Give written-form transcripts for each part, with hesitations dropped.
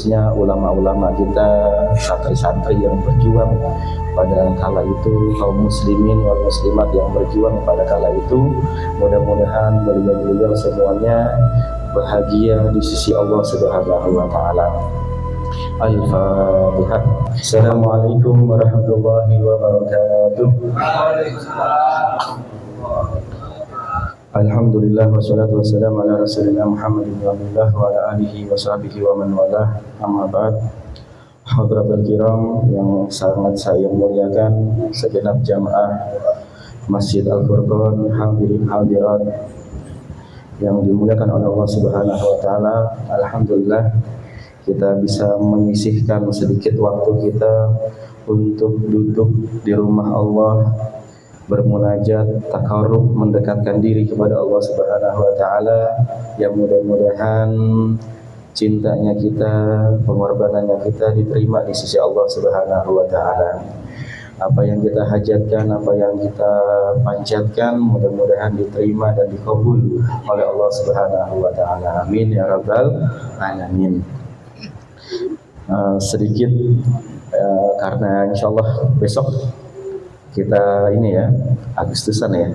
khususnya ulama-ulama kita, santri-santri yang berjuang pada kala itu, kaum muslimin wal muslimat yang berjuang pada kala itu. Mudah-mudahan beliau-beliau semuanya bahagia di sisi Allah Subhanahu wa taala. Al-Fatihah. Assalamualaikum warahmatullahi wabarakatuh. Alhamdulillah wassalatu wassalamu ala rasulillah Muhammadin wa ala alihi wa sahbihi wa man walah. Amma ba'd. Hadratul kiram yang sangat saya muliakan, segenap jamaah Masjid Al-Furqan, hadirin hadirat yang dimuliakan oleh Allah Subhanahu wa taala. Alhamdulillah kita bisa menyisihkan sedikit waktu kita untuk duduk di rumah Allah, bermunajat, takarrub, mendekatkan diri kepada Allah Subhanahu wa taala. Yang mudah-mudahan cintanya kita, pengorbanannya kita diterima di sisi Allah Subhanahu wa taala. Apa yang kita hajatkan, apa yang kita panjatkan, mudah-mudahan diterima dan dikabul oleh Allah Subhanahu wa taala. Amin ya rabbal alamin. Sedikit karena insyaallah besok kita ini ya, Agustusan ya,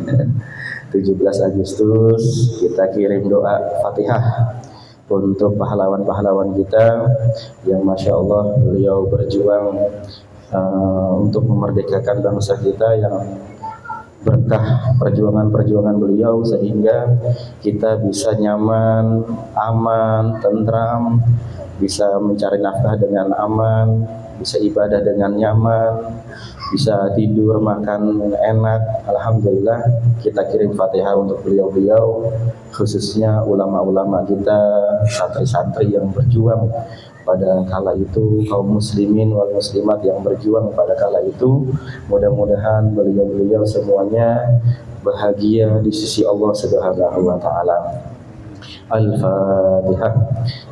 17 Agustus kita kirim doa Fatihah untuk pahlawan-pahlawan kita yang Masya Allah beliau berjuang untuk memerdekakan bangsa kita, yang berkah perjuangan-perjuangan beliau sehingga kita bisa nyaman, aman, tentram, bisa mencari nafkah dengan aman, bisa ibadah dengan nyaman, bisa tidur, makan enak. Alhamdulillah kita kirim Fatihah untuk beliau-beliau, khususnya ulama-ulama kita, santri-santri yang berjuang pada kala itu, kaum muslimin wal muslimat yang berjuang pada kala itu. Mudah-mudahan beliau-beliau semuanya bahagia di sisi Allah Subhanahu wa taala. Al-Fatihah.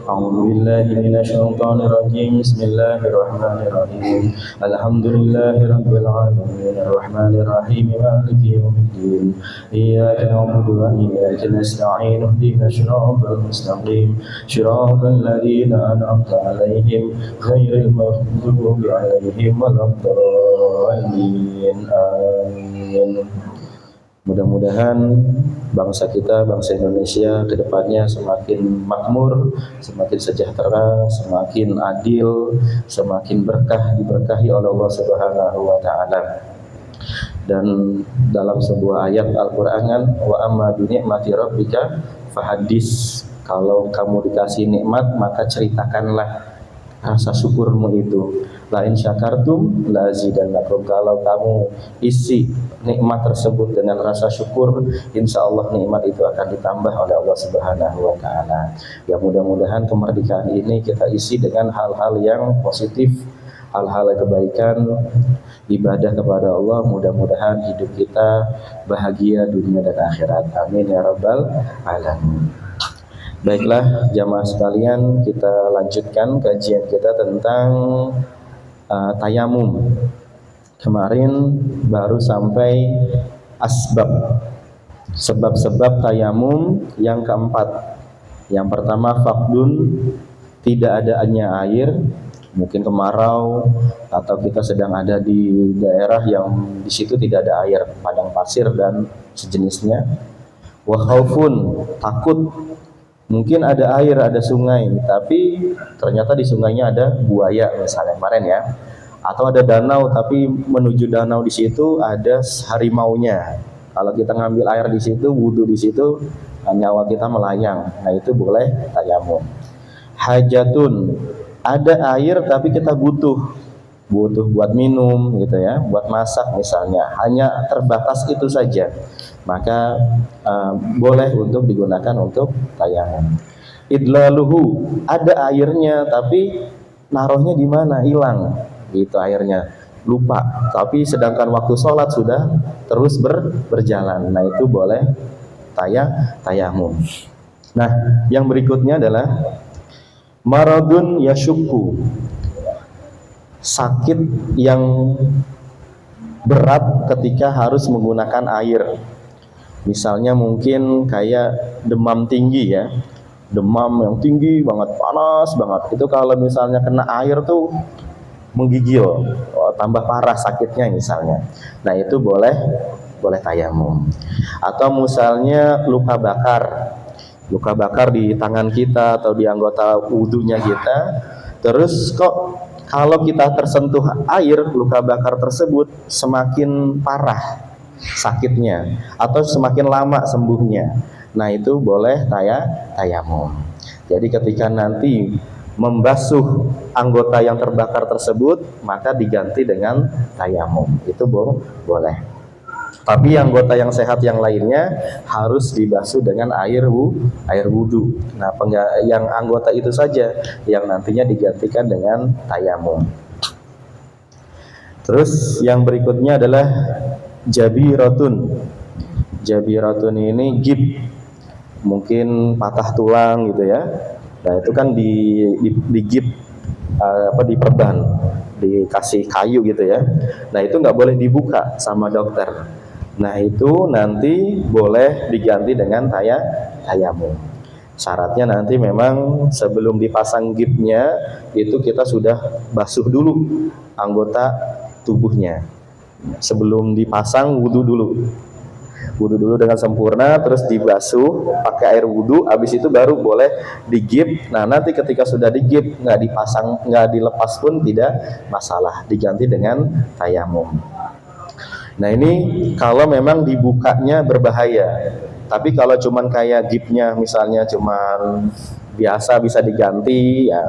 A'udzu billahi minasyaitonir rajim. Bismillahirrahmanirrahim. Alhamdulillahirabbil alamin arrahmanir rahim maliki yaumiddin. Iyyaka na'budu wa iyyaka nasta'in. Ihdinas siratal mustaqim. Shiratal ladzina an'amta 'alaihim ghairil maghdubi 'alaihim waladdallin. Amin. Mudah-mudahan bangsa kita, bangsa Indonesia ke depannya semakin makmur, semakin sejahtera, semakin adil, semakin berkah, diberkahi oleh Allah Subhanahu wa taala. Dan dalam sebuah ayat Al-Qur'an, wa amma bi ni'mati rabbika fahadis, kalau kamu dikasih nikmat maka ceritakanlah rasa syukurmu itu. La in syakartum la azidannakum, kalau kamu isi nikmat tersebut dengan rasa syukur, insya Allah nikmat itu akan ditambah oleh Allah Subhanahu wa taala. Ya mudah-mudahan kemerdekaan ini kita isi dengan hal-hal yang positif, hal-hal kebaikan, ibadah kepada Allah. Mudah-mudahan hidup kita bahagia dunia dan akhirat. Amin ya rabbal alamin. Baiklah jamaah sekalian, kita lanjutkan kajian kita tentang tayamum. Kemarin baru sampai sebab-sebab tayamum yang keempat. Yang pertama faqdun, tidak adanya air, mungkin kemarau atau kita sedang ada di daerah yang di situ tidak ada air, padang pasir dan sejenisnya. Wa khaufun, takut, mungkin ada air, ada sungai, tapi ternyata di sungainya ada buaya misalnya kemarin ya. Atau ada danau, tapi menuju danau di situ ada harimaunya. Kalau kita ngambil air di situ, wudhu di situ, nyawa kita melayang. Nah itu boleh tayamum. Hajatun, ada air tapi kita butuh buat minum gitu ya, buat masak misalnya, hanya terbatas itu saja, maka boleh untuk digunakan untuk tayamum. Idlaluhu, ada airnya tapi naruhnya di mana, hilang gitu airnya, lupa, tapi sedangkan waktu sholat sudah terus berjalan, nah itu boleh tayamum. Nah yang berikutnya adalah maradun yashukku, sakit yang berat ketika harus menggunakan air. Misalnya mungkin kayak demam tinggi ya, demam yang tinggi banget, panas banget, itu kalau misalnya kena air tuh menggigil, tambah parah sakitnya misalnya. Nah itu boleh tayamum. Atau misalnya luka bakar di tangan kita atau di anggota wudhunya kita, terus kok kalau kita tersentuh air, luka bakar tersebut semakin parah sakitnya atau semakin lama sembuhnya, nah itu boleh tayamum. Jadi ketika nanti membasuh anggota yang terbakar tersebut, maka diganti dengan tayamum, itu boleh. Tapi anggota yang sehat yang lainnya harus dibasuh dengan air wudhu. Nah, yang anggota itu saja yang nantinya digantikan dengan tayamum. Terus yang berikutnya adalah jabiratun. Jabiratun ini gib, mungkin patah tulang gitu ya. Nah, itu kan di gib, diperban, dikasih kayu gitu ya. Nah, itu nggak boleh dibuka sama dokter. Nah itu nanti boleh diganti dengan tayamum. Syaratnya nanti memang sebelum dipasang gipnya itu kita sudah basuh dulu anggota tubuhnya. Sebelum dipasang wudhu dulu dengan sempurna, terus dibasuh pakai air wudhu, habis itu baru boleh digip. Nah nanti ketika sudah digip, nggak dipasang, nggak dilepas pun tidak masalah, diganti dengan tayamum. Nah ini kalau memang dibukanya berbahaya. Tapi kalau cuman kayak gipnya misalnya cuman biasa bisa diganti, ya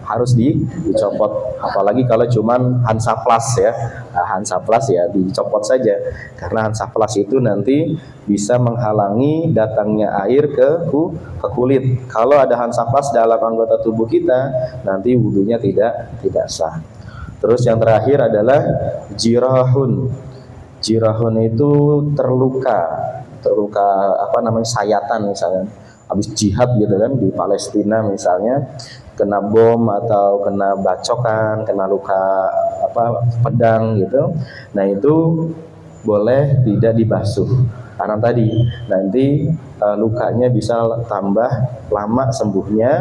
harus dicopot. Apalagi kalau cuman Hansaplast ya. Nah, Hansaplast ya dicopot saja. Karena Hansaplast itu nanti bisa menghalangi datangnya air ke kulit. Kalau ada Hansaplast dalam anggota tubuh kita, nanti wudhunya tidak sah. Terus yang terakhir adalah jirahun. Jirahun itu terluka sayatan misalnya, habis jihad gitu kan di Palestina misalnya, kena bom atau kena bacokan, kena luka pedang gitu. Nah itu boleh tidak dibasuh karena tadi nanti lukanya bisa tambah lama sembuhnya.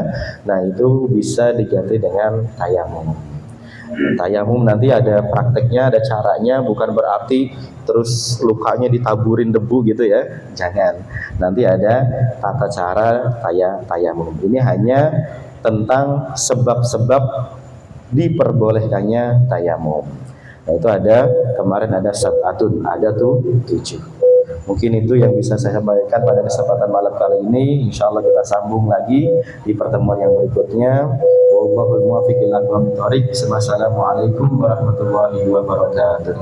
Nah itu bisa diganti dengan tayamum. Tayamum nanti ada prakteknya, ada caranya, bukan berarti terus lukanya ditaburin debu gitu ya, jangan. Nanti ada tata cara tayamum. Ini hanya tentang sebab-sebab diperbolehkannya tayamum. Nah itu ada, kemarin ada sab'atun, ada tuh 7. Mungkin itu yang bisa saya sampaikan pada kesempatan malam kali ini. Insya Allah kita sambung lagi di pertemuan yang berikutnya. Wallahul muwaffiq ila aqwamit thoriq. Wassalamualaikum warahmatullahi wabarakatuh.